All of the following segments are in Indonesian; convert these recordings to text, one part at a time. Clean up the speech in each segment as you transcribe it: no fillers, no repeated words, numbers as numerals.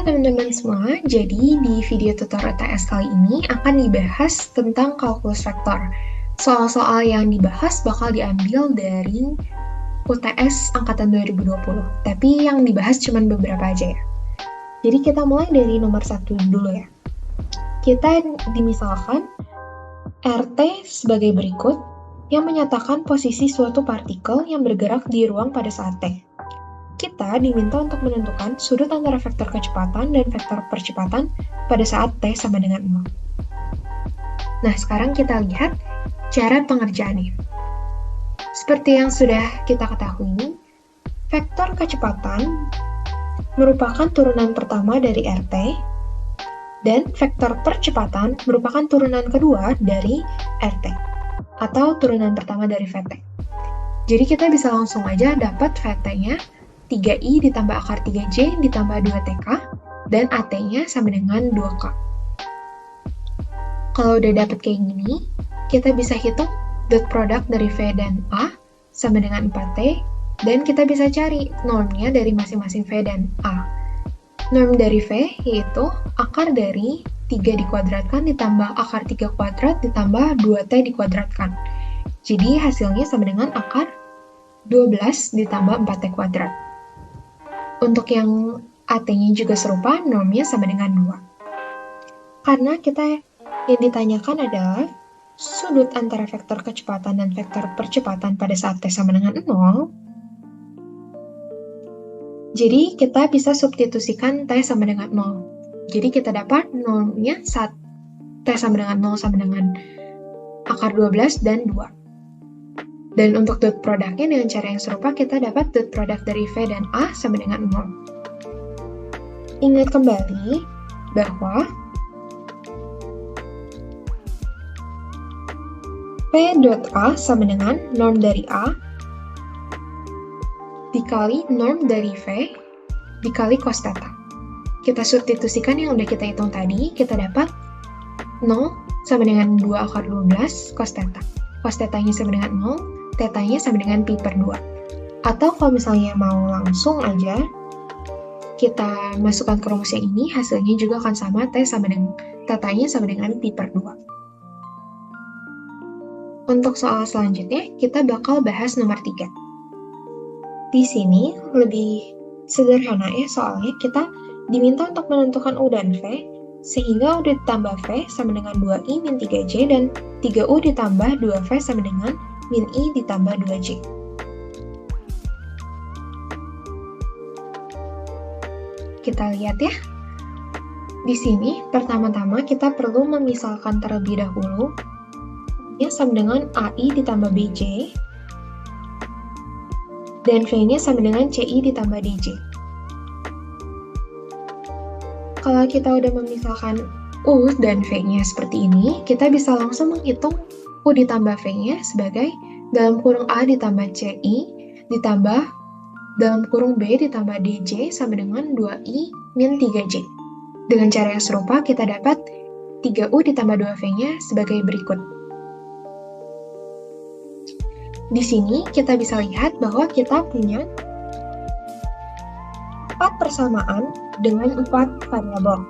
Halo teman-teman semua, jadi di video tutorial TS kali ini akan dibahas tentang kalkulus vektor. Soal-soal yang dibahas bakal diambil dari UTS Angkatan 2020, tapi yang dibahas cuma beberapa aja ya. Jadi kita mulai dari nomor 1 dulu ya. Kita dimisalkan RT sebagai berikut, yang menyatakan posisi suatu partikel yang bergerak di ruang pada saat T. Kita diminta untuk menentukan sudut antara vektor kecepatan dan vektor percepatan pada saat T sama dengan 0. Nah, sekarang kita lihat cara pengerjaannya. Seperti yang sudah kita ketahui, vektor kecepatan merupakan turunan pertama dari RT, dan vektor percepatan merupakan turunan kedua dari RT, atau turunan pertama dari VT. Jadi kita bisa langsung aja dapat VT-nya 3i ditambah akar 3j ditambah 2tk, dan at-nya sama dengan 2k. Kalau udah dapet kayak gini, kita bisa hitung dot product dari V dan A sama dengan 4t, dan kita bisa cari normnya dari masing-masing V dan A. Norm dari V yaitu akar dari 3 dikuadratkan ditambah akar 3 kuadrat ditambah 2t dikuadratkan. Jadi hasilnya sama dengan akar 12 ditambah 4t kuadrat. Untuk yang AT-nya juga serupa, normnya sama dengan 2. Karena kita yang ditanyakan adalah sudut antara vektor kecepatan dan vektor percepatan pada saat T sama dengan 0, jadi kita bisa substitusikan T sama dengan 0. Jadi kita dapat normnya saat T sama dengan 0 sama dengan akar 12 dan 2. Dan untuk dot produknya dengan cara yang serupa, kita dapat dot produk dari V dan A sama dengan 0. Ingat kembali bahwa P dot A sama dengan norm dari A dikali norm dari V dikali cos theta. Kita substitusikan yang udah kita hitung tadi, kita dapat 0 sama dengan 2 akar 12 cos theta. Cos theta-nya sama dengan 0, theta-nya sama dengan pi per 2. Atau kalau misalnya mau langsung aja, kita masukkan ke rumus yang ini, hasilnya juga akan sama, theta-nya sama dengan pi per 2. Untuk soal selanjutnya, kita bakal bahas nomor 3. Di sini lebih sederhana ya, soalnya kita diminta untuk menentukan U dan V, sehingga U ditambah V sama dengan 2i min 3j, dan 3U ditambah 2V sama dengan min I ditambah 2J. Kita lihat ya. Di sini, pertama-tama kita perlu memisalkan terlebih dahulu ya sama dengan AI ditambah BJ, dan V-nya sama dengan CI ditambah DJ. Kalau kita udah memisalkan U dan V-nya seperti ini, kita bisa langsung menghitung U ditambah V-nya sebagai dalam kurung A ditambah CI ditambah dalam kurung B ditambah DJ sama dengan 2I min 3J. Dengan cara yang serupa, kita dapat 3U ditambah 2V-nya sebagai berikut. Di sini kita bisa lihat bahwa kita punya 4 persamaan dengan 4 variabel,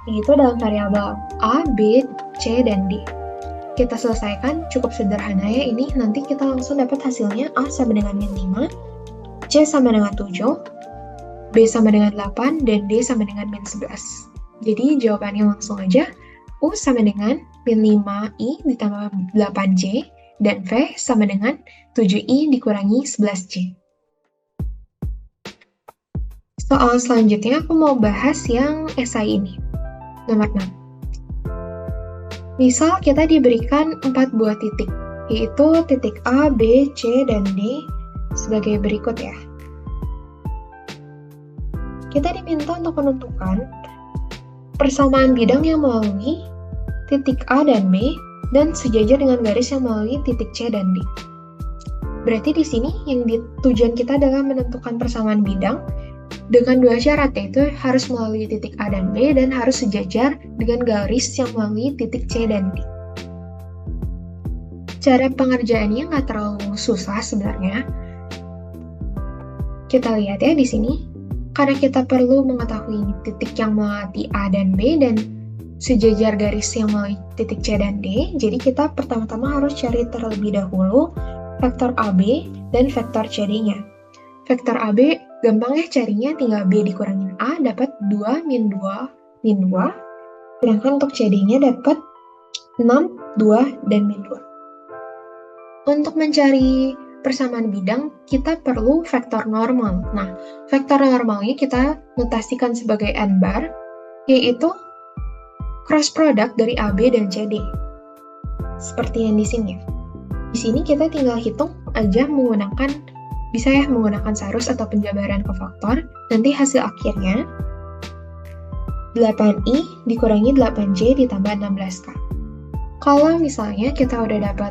yaitu dalam variabel A, B, C, dan D. Kita selesaikan cukup sederhana ya, ini nanti kita langsung dapat hasilnya A sama dengan min 5, C sama dengan 7, B sama dengan 8, dan D sama dengan min 11. Jadi jawabannya langsung aja, U sama dengan min 5i ditambah 8j, dan V sama dengan 7i dikurangi 11j. Soal selanjutnya aku mau bahas yang esai ini, nomor 6. Misal kita diberikan 4 buah titik, yaitu titik A, B, C, dan D sebagai berikut ya. Kita diminta untuk menentukan persamaan bidang yang melalui titik A dan B dan sejajar dengan garis yang melalui titik C dan D. Berarti di sini yang tujuan kita adalah menentukan persamaan bidang dengan 2 syarat, yaitu harus melalui titik A dan B dan harus sejajar dengan garis yang melalui titik C dan D. Cara pengerjaannya nggak terlalu susah sebenarnya. Kita lihat ya di sini. Karena kita perlu mengetahui titik yang melewati A dan B dan sejajar garis yang melalui titik C dan D, jadi kita pertama-tama harus cari terlebih dahulu vektor AB dan vektor CD-nya. Vektor AB gampang ya carinya, tinggal B dikurangin A dapat 2, min 2, min 2. Sedangkan untuk CD-nya dapat 6, 2, dan min 2. Untuk mencari persamaan bidang, kita perlu vektor normal. Nah, vektor normalnya kita notasikan sebagai n-bar, yaitu cross product dari AB dan CD. Seperti yang di sini. Di sini kita tinggal hitung aja bisa menggunakan sarus atau penjabaran kofaktor. Nanti hasil akhirnya 8i dikurangi 8j ditambah 16k. Kalau misalnya kita udah dapat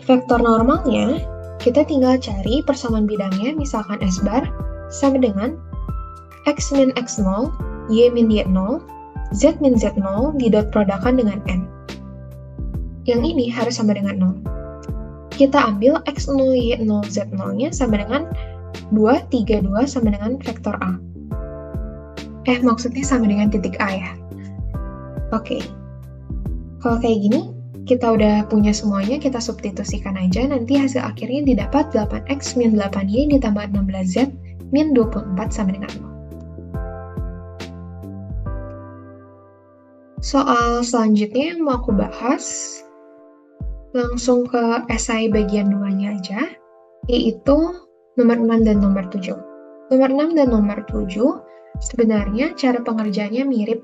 vektor normalnya, kita tinggal cari persamaan bidangnya, misalkan S-bar sama dengan X min X0, Y min Y0, Z min Z0 didot produkkan dengan N. Yang ini harus sama dengan 0. Kita ambil X0, Y0, Z0-nya sama dengan 2, 3, 2 sama dengan vektor A. Maksudnya sama dengan titik A ya. Oke. Kalau kayak gini, kita udah punya semuanya, kita substitusikan aja, nanti hasil akhirnya didapat 8x min 8y ditambah 16z min 24 sama dengan 0. Soal selanjutnya yang mau aku bahas, langsung ke esai bagian 2-nya aja, yaitu nomor 6 dan nomor 7. Nomor 6 dan nomor 7, sebenarnya cara pengerjaannya mirip,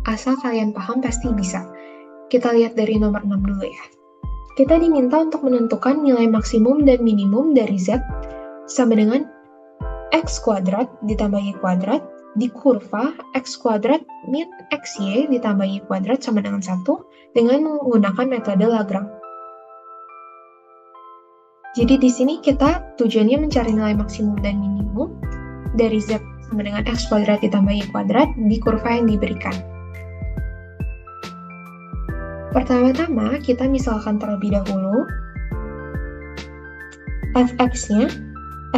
asal kalian paham pasti bisa. Kita lihat dari nomor 6 dulu ya. Kita diminta untuk menentukan nilai maksimum dan minimum dari Z sama dengan X kuadrat ditambah Y kuadrat di kurva X kuadrat min XY ditambah Y kuadrat sama dengan 1 dengan menggunakan metode Lagrange. Jadi di sini kita tujuannya mencari nilai maksimum dan minimum dari Z sama dengan X kuadrat ditambah Y kuadrat di kurva yang diberikan. Pertama-tama, kita misalkan terlebih dahulu fx-nya,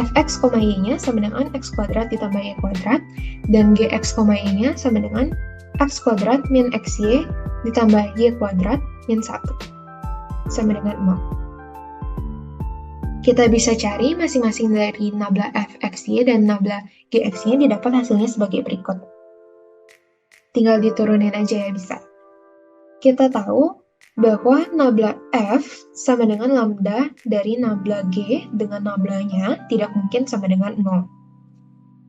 fx, y-nya sama dengan x kuadrat ditambah y kuadrat, dan gx, y-nya sama dengan x kuadrat min xy ditambah y kuadrat min 1, sama dengan 0. Kita bisa cari masing-masing dari nabla fxy dan nabla gxy didapat hasilnya sebagai berikut. Tinggal diturunin aja ya bisa. Kita tahu bahwa nabla F sama dengan lambda dari nabla G dengan nablanya tidak mungkin sama dengan 0.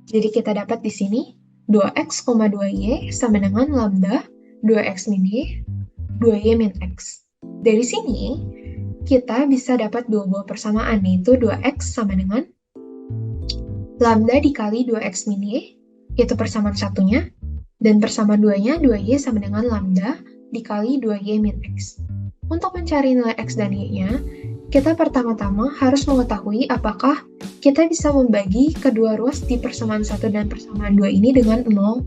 Jadi kita dapat di sini 2x, 2y sama dengan lambda 2x min y, 2y min x. Dari sini, kita bisa dapat dua buah persamaan, yaitu 2x sama dengan lambda dikali 2x min y, itu persamaan satunya, dan persamaan 2-nya 2y sama dengan lambda dikali 2y min x. Untuk mencari nilai x dan y-nya, kita pertama-tama harus mengetahui apakah kita bisa membagi kedua ruas di persamaan 1 dan persamaan 2 ini dengan 0,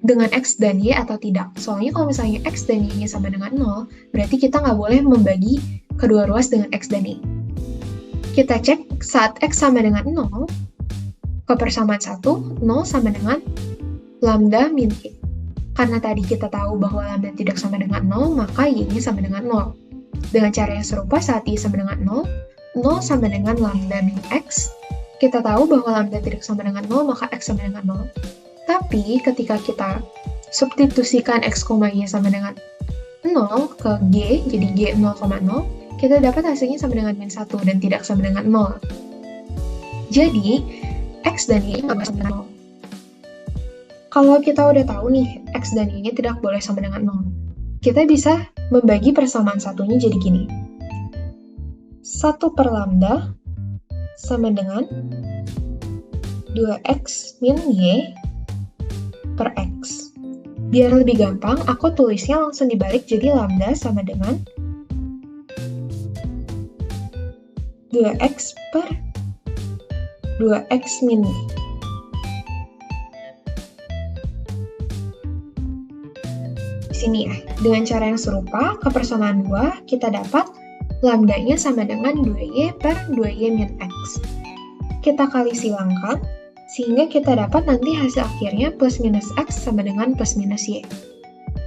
dengan x dan y atau tidak. Soalnya kalau misalnya x dan y-nya sama dengan 0, berarti kita nggak boleh membagi kedua ruas dengan x dan y. Kita cek saat x sama dengan 0, ke persamaan 1, 0 sama dengan lambda min y. Karena tadi kita tahu bahwa lambda tidak sama dengan 0, maka y-nya sama dengan 0. Dengan cara yang serupa, saat y sama dengan 0, 0 sama dengan lambda min x. Kita tahu bahwa lambda tidak sama dengan 0, maka x sama dengan 0. Tapi, ketika kita substitusikan x, y sama dengan 0 ke g, jadi g 0,0, kita dapat hasilnya sama dengan min 1 dan tidak sama dengan 0. Jadi, x dan y nggak sama dengan 0. Kalau kita udah tahu nih, x dan y-nya tidak boleh sama dengan 0, kita bisa membagi persamaan satunya jadi gini. 1 per lambda sama dengan 2x min y per x. Biar lebih gampang, aku tulisnya langsung dibalik jadi lambda sama dengan 2x per 2x min y. Sini ya, dengan cara yang serupa, ke persamaan 2, kita dapat lambdanya sama dengan 2y per 2y min x. Kita kali silangkan, Sehingga kita dapat nanti hasil akhirnya plus minus X sama dengan plus minus Y.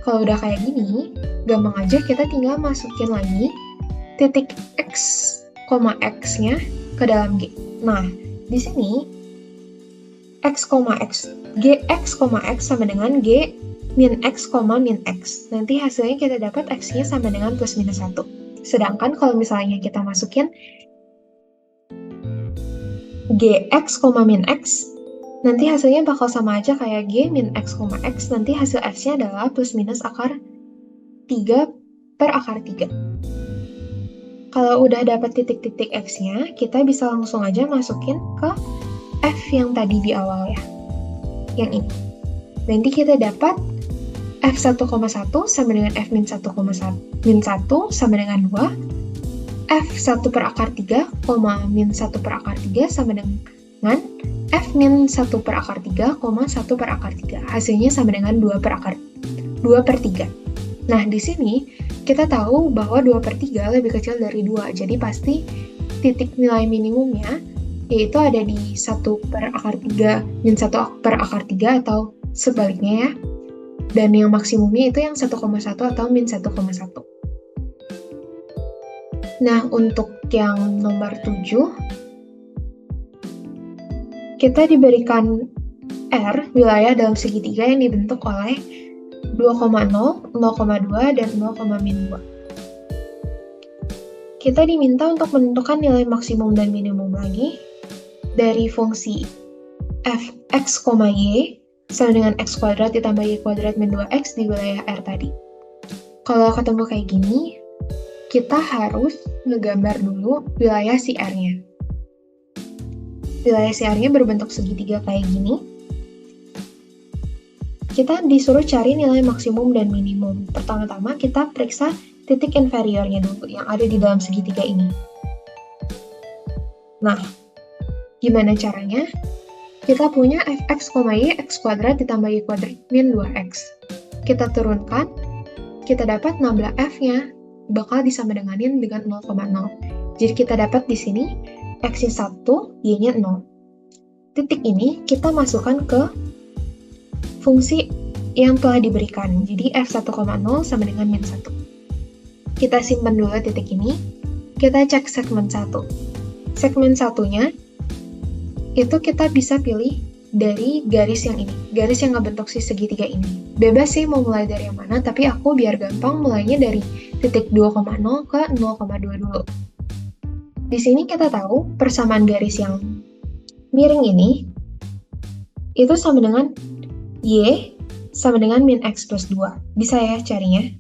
Kalau udah kayak gini, gampang aja kita tinggal masukin lagi titik X, X-nya ke dalam G. Nah, di sini X, Gx, X sama dengan G min X, min X. Nanti hasilnya kita dapat X-nya sama dengan plus minus 1. Sedangkan kalau misalnya kita masukin Gx, min X, nanti hasilnya bakal sama aja kayak G min X, X. Nanti hasil X-nya adalah plus minus akar 3 per akar 3. Kalau udah dapat titik-titik X-nya, kita bisa langsung aja masukin ke F yang tadi di awal ya. Yang ini. Nanti kita dapat F1,1 sama dengan F min 1 sama dengan 2. F1 per akar 3, min 1 per akar 3 sama dengan F min 1 per akar 3, 1 per akar 3. Hasilnya sama dengan 2 per 3. Nah, di sini kita tahu bahwa 2 per 3 lebih kecil dari 2, jadi pasti titik nilai minimumnya yaitu ada di 1 per akar 3, min 1 per akar 3 atau sebaliknya ya. Dan yang maksimumnya itu yang 1,1 atau min 1,1. Nah, untuk yang nomor 7, kita diberikan R, wilayah dalam segitiga yang dibentuk oleh 2,0, 0,2, dan 0,-2. Kita diminta untuk menentukan nilai maksimum dan minimum lagi dari fungsi fx, y sama dengan x kuadrat ditambah y kuadrat min 2x di wilayah R tadi. Kalau ketemu kayak gini, kita harus ngegambar dulu wilayah si R-nya. Wilayah si R-nya berbentuk segitiga kayak gini. Kita disuruh cari nilai maksimum dan minimum. Pertama-tama kita periksa titik inferiornya dulu yang ada di dalam segitiga ini. Nah, gimana caranya? Kita punya fx, y, x kuadrat ditambah y kuadrat min 2x. Kita turunkan, kita dapat 16f-nya bakal disama denganin dengan 0,0. Jadi kita dapat di sini x-nya 1, y-nya 0. Titik ini kita masukkan ke fungsi yang telah diberikan. Jadi f1,0 sama dengan min 1. Kita simpan dulu titik ini. Kita cek segmen 1. Segmen 1-nya itu kita bisa pilih dari garis yang ini, garis yang ngebentuk si segitiga ini. Bebas sih mau mulai dari yang mana, tapi aku biar gampang mulainya dari titik 2,0 ke 0,2 dulu. Di sini kita tahu persamaan garis yang miring ini itu sama dengan y sama dengan min x plus 2. Bisa ya carinya?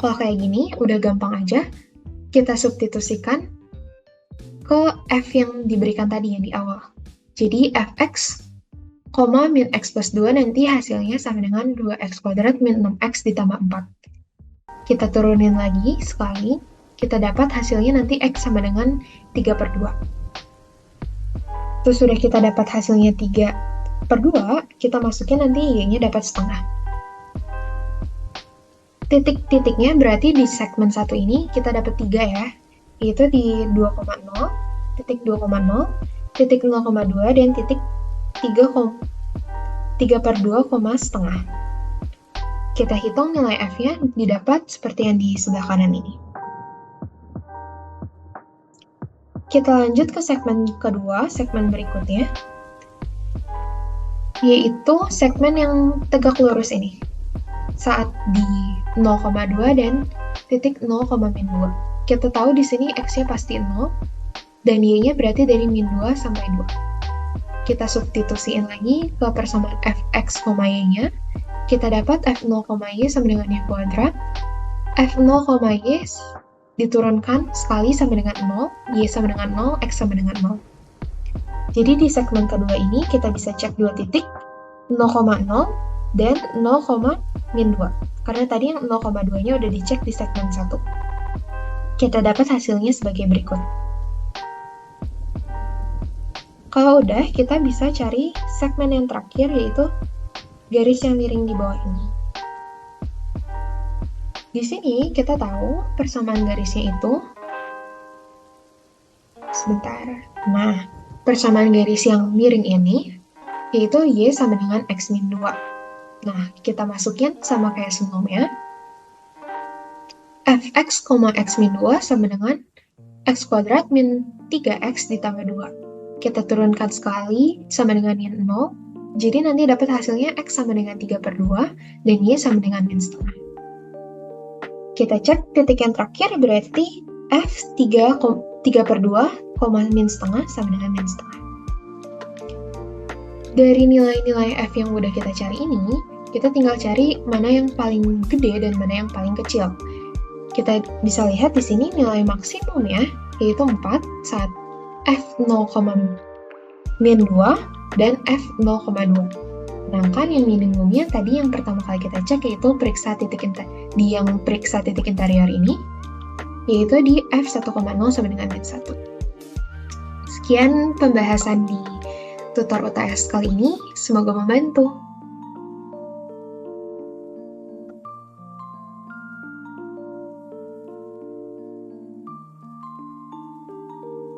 Kalau kayak gini, udah gampang aja. Kita substitusikan ke f yang diberikan tadi yang di awal. Jadi fx, min x plus 2 nanti hasilnya sama dengan 2x kuadrat min 6x ditambah 4. Kita turunin lagi sekali, kita dapat hasilnya nanti x sama dengan 3 per 2. Terus sudah kita dapat hasilnya 3 per 2, kita masukin nanti y-nya dapat setengah. Titik-titiknya berarti di segmen 1 ini kita dapat 3 ya, yaitu di 2,0, titik 2,0, titik 0,2, dan titik 3 per 2, setengah. Kita hitung nilai f-nya didapat seperti yang di sebelah kanan ini. Kita lanjut ke segmen kedua, segmen berikutnya, yaitu segmen yang tegak lurus ini, saat di 0,2 dan titik 0,-2. Kita tahu di sini x-nya pasti 0, dan y-nya berarti dari min 2 sampai 2. Kita substitusiin lagi ke persamaan fx, y-nya. Kita dapat f0, y sama dengan y kuadrat. f0, y diturunkan sekali sama dengan 0, y sama dengan 0, x sama dengan 0. Jadi di segmen kedua ini kita bisa cek dua titik, 0,0 dan 0,-2. Karena tadi yang 0,2-nya udah dicek di segmen 1. Kita dapat hasilnya sebagai berikut. Kalau udah, kita bisa cari segmen yang terakhir, yaitu garis yang miring di bawah ini. Di sini kita tahu persamaan garisnya itu, sebentar, nah, persamaan garis yang miring ini, yaitu Y sama dengan X min 2. Nah, kita masukin sama kayak sebelumnya. Fx, X min 2 sama dengan X kuadrat min 3X ditambah 2. Kita turunkan sekali sama dengan min 0. Jadi nanti dapat hasilnya X sama dengan 3/2 dan Y sama dengan min setengah. Kita cek titik yang terakhir berarti F 3/2, min setengah sama dengan min setengah. Dari nilai-nilai F yang udah kita cari ini, kita tinggal cari mana yang paling gede dan mana yang paling kecil. Kita bisa lihat di sini nilai maksimumnya, yaitu 4 saat F0, min 2 dan F0,2. Sedangkan yang minimumnya tadi yang pertama kali kita cek yaitu periksa titik interior ini, yaitu di F1,0 sama dengan min 1. Sekian pembahasan di tutor UTS kali ini, semoga membantu.